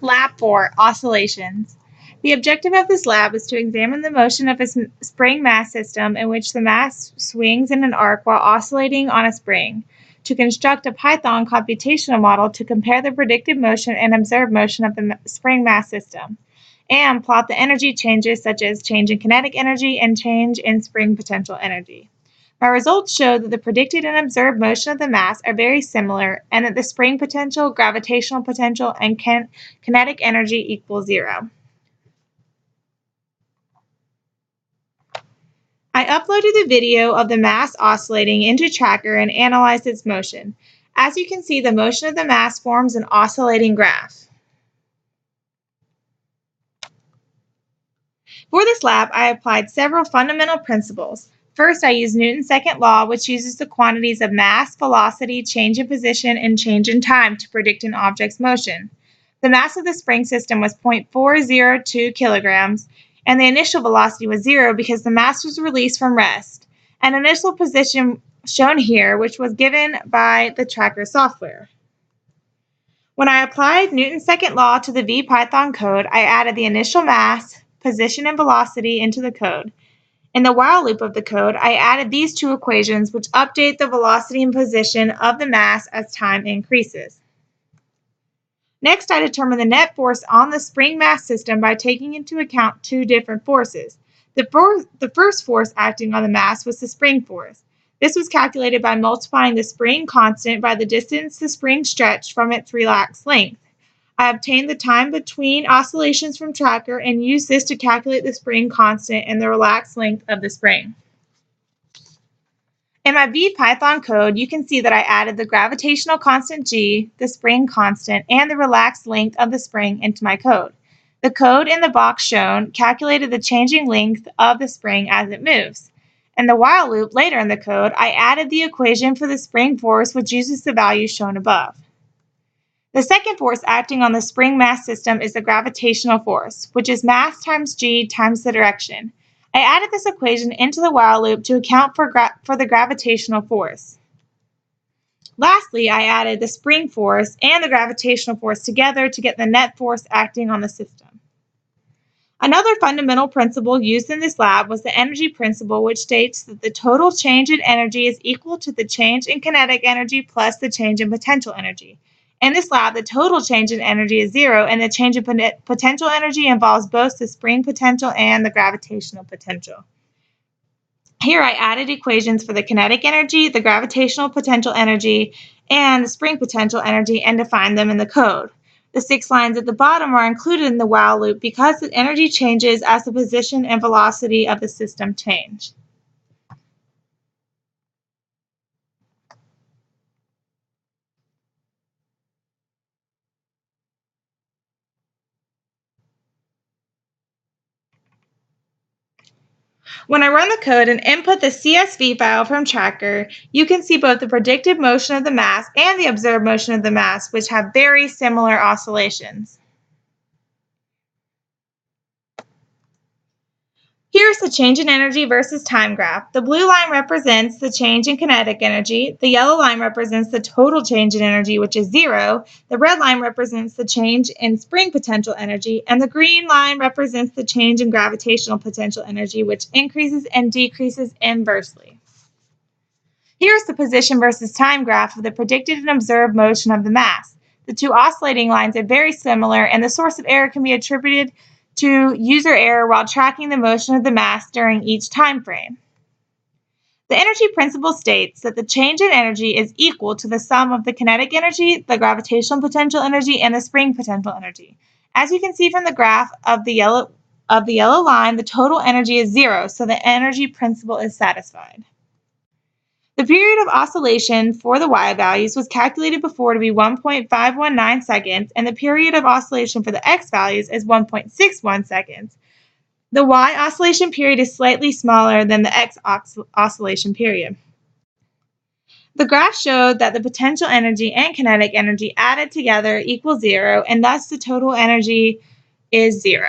Lab 4, Oscillations. The objective of this lab is to examine the motion of a spring mass system in which the mass swings in an arc while oscillating on a spring, to construct a Python computational model to compare the predicted motion and observed motion of the spring mass system, and plot the energy changes such as change in kinetic energy and change in spring potential energy. My results show that the predicted and observed motion of the mass are very similar and that the spring potential, gravitational potential, and kinetic energy equal 0. I uploaded the video of the mass oscillating into Tracker and analyzed its motion. As you can see, the motion of the mass forms an oscillating graph. For this lab, I applied several fundamental principles. First, I used Newton's second law, which uses the quantities of mass, velocity, change in position, and change in time to predict an object's motion. The mass of the spring system was 0.402 kilograms, and the initial velocity was 0 because the mass was released from rest. An initial position shown here, which was given by the Tracker software. When I applied Newton's second law to the VPython code, I added the initial mass, position, and velocity into the code. In the while loop of the code, I added these two equations which update the velocity and position of the mass as time increases. Next, I determined the net force on the spring mass system by taking into account two different forces. The first force acting on the mass was the spring force. This was calculated by multiplying the spring constant by the distance the spring stretched from its relaxed length. I obtained the time between oscillations from Tracker and used this to calculate the spring constant and the relaxed length of the spring. In my VPython code, you can see that I added the gravitational constant g, the spring constant, and the relaxed length of the spring into my code. The code in the box shown calculated the changing length of the spring as it moves. In the while loop later in the code, I added the equation for the spring force, which uses the values shown above. The second force acting on the spring mass system is the gravitational force, which is mass times g times the direction. I added this equation into the while loop to account for the gravitational force. Lastly, I added the spring force and the gravitational force together to get the net force acting on the system. Another fundamental principle used in this lab was the energy principle, which states that the total change in energy is equal to the change in kinetic energy plus the change in potential energy. In this lab, the total change in energy is 0, and the change in potential energy involves both the spring potential and the gravitational potential. Here I added equations for the kinetic energy, the gravitational potential energy, and the spring potential energy and defined them in the code. The 6 lines at the bottom are included in the while loop because the energy changes as the position and velocity of the system change. When I run the code and input the CSV file from Tracker, you can see both the predicted motion of the mass and the observed motion of the mass, which have very similar oscillations. Here's the change in energy versus time graph. The blue line represents the change in kinetic energy. The yellow line represents the total change in energy, which is 0. The red line represents the change in spring potential energy. And the green line represents the change in gravitational potential energy, which increases and decreases inversely. Here's the position versus time graph of the predicted and observed motion of the mass. The two oscillating lines are very similar, and the source of error can be attributed to user error while tracking the motion of the mass during each time frame. The energy principle states that the change in energy is equal to the sum of the kinetic energy, the gravitational potential energy, and the spring potential energy. As you can see from the graph of the yellow line, the total energy is 0, so the energy principle is satisfied. The period of oscillation for the y values was calculated before to be 1.519 seconds, and the period of oscillation for the x values is 1.61 seconds. The y oscillation period is slightly smaller than the x oscillation period. The graph showed that the potential energy and kinetic energy added together equals 0, and thus the total energy is 0.